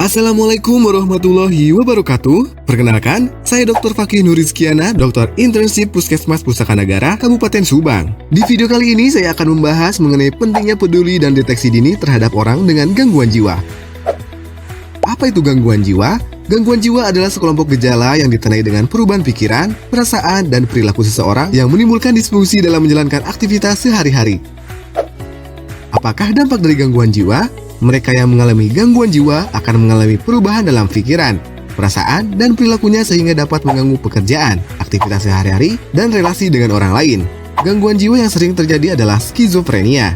Assalamualaikum warahmatullahi wabarakatuh. Perkenalkan, saya Dr. Fakih Nurizkiana, Dokter Internship Puskesmas Pusaka Nagara, Kabupaten Subang. Di video kali ini saya akan membahas mengenai pentingnya peduli dan deteksi dini terhadap orang dengan gangguan jiwa. Apa itu gangguan jiwa? Gangguan jiwa adalah sekelompok gejala yang ditandai dengan perubahan pikiran, perasaan, dan perilaku seseorang yang menimbulkan disfungsi dalam menjalankan aktivitas sehari-hari. Apakah dampak dari gangguan jiwa? Mereka yang mengalami gangguan jiwa akan mengalami perubahan dalam pikiran, perasaan, dan perilakunya sehingga dapat mengganggu pekerjaan, aktivitas sehari-hari, dan relasi dengan orang lain. Gangguan jiwa yang sering terjadi adalah skizofrenia.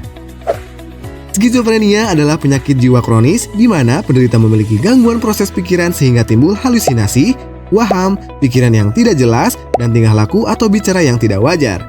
Skizofrenia adalah penyakit jiwa kronis di mana penderita memiliki gangguan proses pikiran sehingga timbul halusinasi, waham, pikiran yang tidak jelas, dan tingkah laku atau bicara yang tidak wajar.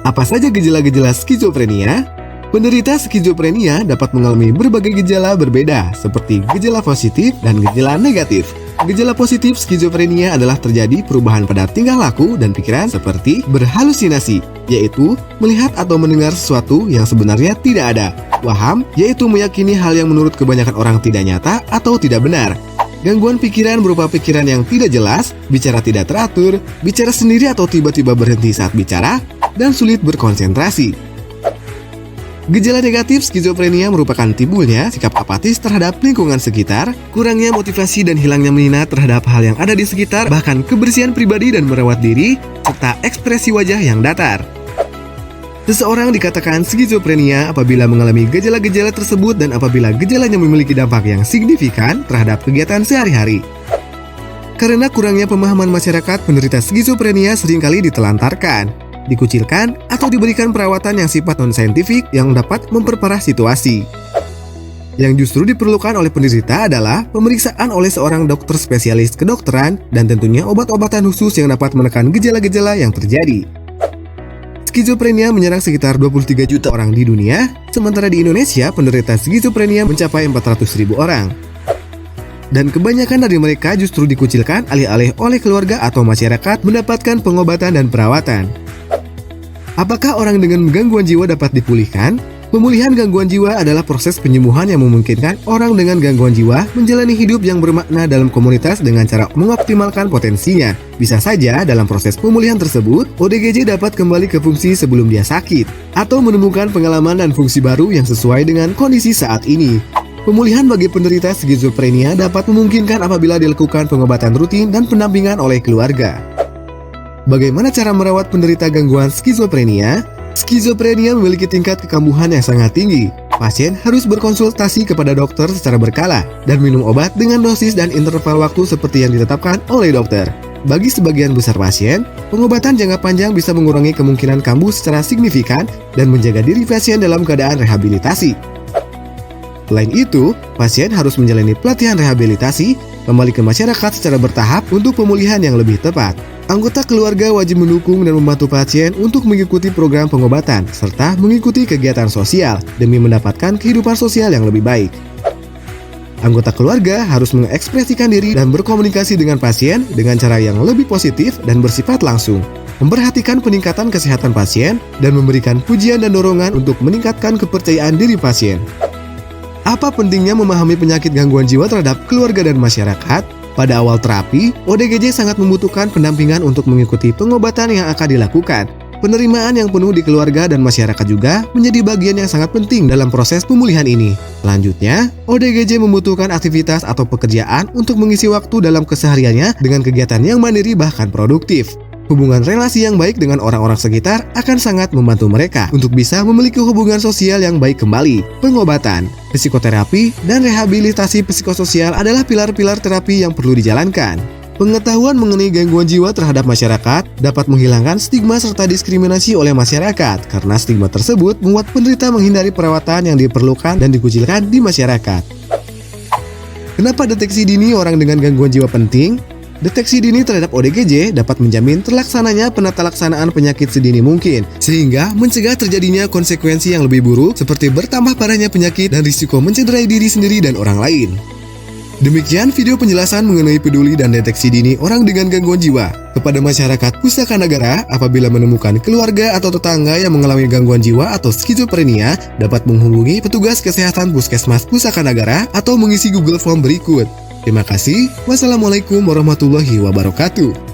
Apa saja gejala-gejala skizofrenia? Penderita skizofrenia dapat mengalami berbagai gejala berbeda, seperti gejala positif dan gejala negatif. Gejala positif skizofrenia adalah terjadi perubahan pada tingkah laku dan pikiran seperti berhalusinasi, yaitu melihat atau mendengar sesuatu yang sebenarnya tidak ada. Waham, yaitu meyakini hal yang menurut kebanyakan orang tidak nyata atau tidak benar. Gangguan pikiran berupa pikiran yang tidak jelas, bicara tidak teratur, bicara sendiri atau tiba-tiba berhenti saat bicara, dan sulit berkonsentrasi. Gejala negatif skizofrenia merupakan timbulnya sikap apatis terhadap lingkungan sekitar, kurangnya motivasi dan hilangnya minat terhadap hal yang ada di sekitar, bahkan kebersihan pribadi dan merawat diri, serta ekspresi wajah yang datar. Seseorang dikatakan skizofrenia apabila mengalami gejala-gejala tersebut dan apabila gejalanya memiliki dampak yang signifikan terhadap kegiatan sehari-hari. Karena kurangnya pemahaman masyarakat, penderita skizofrenia seringkali ditelantarkan, dikucilkan, atau diberikan perawatan yang sifat non-saintifik yang dapat memperparah situasi. Yang justru diperlukan oleh penderita adalah pemeriksaan oleh seorang dokter spesialis kedokteran dan tentunya obat-obatan khusus yang dapat menekan gejala-gejala yang terjadi. Skizofrenia menyerang sekitar 23 juta orang di dunia, sementara di Indonesia penderita skizofrenia mencapai 400.000 orang. Dan kebanyakan dari mereka justru dikucilkan alih-alih oleh keluarga atau masyarakat mendapatkan pengobatan dan perawatan. Apakah orang dengan gangguan jiwa dapat dipulihkan? Pemulihan gangguan jiwa adalah proses penyembuhan yang memungkinkan orang dengan gangguan jiwa menjalani hidup yang bermakna dalam komunitas dengan cara mengoptimalkan potensinya. Bisa saja dalam proses pemulihan tersebut, ODGJ dapat kembali ke fungsi sebelum dia sakit, atau menemukan pengalaman dan fungsi baru yang sesuai dengan kondisi saat ini. Pemulihan bagi penderita skizofrenia dapat memungkinkan apabila dilakukan pengobatan rutin dan pendampingan oleh keluarga. Bagaimana cara merawat penderita gangguan skizofrenia? Skizofrenia memiliki tingkat kekambuhan yang sangat tinggi. Pasien harus berkonsultasi kepada dokter secara berkala dan minum obat dengan dosis dan interval waktu seperti yang ditetapkan oleh dokter. Bagi sebagian besar pasien, pengobatan jangka panjang bisa mengurangi kemungkinan kambuh secara signifikan dan menjaga diri pasien dalam keadaan rehabilitasi. Selain itu, pasien harus menjalani pelatihan rehabilitasi, kembali ke masyarakat secara bertahap untuk pemulihan yang lebih tepat. Anggota keluarga wajib mendukung dan membantu pasien untuk mengikuti program pengobatan, serta mengikuti kegiatan sosial demi mendapatkan kehidupan sosial yang lebih baik. Anggota keluarga harus mengekspresikan diri dan berkomunikasi dengan pasien dengan cara yang lebih positif dan bersifat langsung, memperhatikan peningkatan kesehatan pasien, dan memberikan pujian dan dorongan untuk meningkatkan kepercayaan diri pasien. Apa pentingnya memahami penyakit gangguan jiwa terhadap keluarga dan masyarakat? Pada awal terapi, ODGJ sangat membutuhkan pendampingan untuk mengikuti pengobatan yang akan dilakukan. Penerimaan yang penuh di keluarga dan masyarakat juga menjadi bagian yang sangat penting dalam proses pemulihan ini. Selanjutnya, ODGJ membutuhkan aktivitas atau pekerjaan untuk mengisi waktu dalam kesehariannya dengan kegiatan yang mandiri bahkan produktif. Hubungan relasi yang baik dengan orang-orang sekitar akan sangat membantu mereka untuk bisa memiliki hubungan sosial yang baik kembali. Pengobatan, psikoterapi, dan rehabilitasi psikososial adalah pilar-pilar terapi yang perlu dijalankan. Pengetahuan mengenai gangguan jiwa terhadap masyarakat dapat menghilangkan stigma serta diskriminasi oleh masyarakat, karena stigma tersebut membuat penderita menghindari perawatan yang diperlukan dan dikucilkan di masyarakat. Kenapa deteksi dini orang dengan gangguan jiwa penting? Deteksi dini terhadap ODGJ dapat menjamin terlaksananya penatalaksanaan penyakit sedini mungkin, sehingga mencegah terjadinya konsekuensi yang lebih buruk seperti bertambah parahnya penyakit dan risiko mencederai diri sendiri dan orang lain. Demikian video penjelasan mengenai peduli dan deteksi dini orang dengan gangguan jiwa. Kepada masyarakat Pusaka Nagara, apabila menemukan keluarga atau tetangga yang mengalami gangguan jiwa atau skizofrenia, dapat menghubungi petugas kesehatan Puskesmas Pusaka Nagara atau mengisi Google Form berikut. Terima kasih. Wassalamualaikum warahmatullahi wabarakatuh.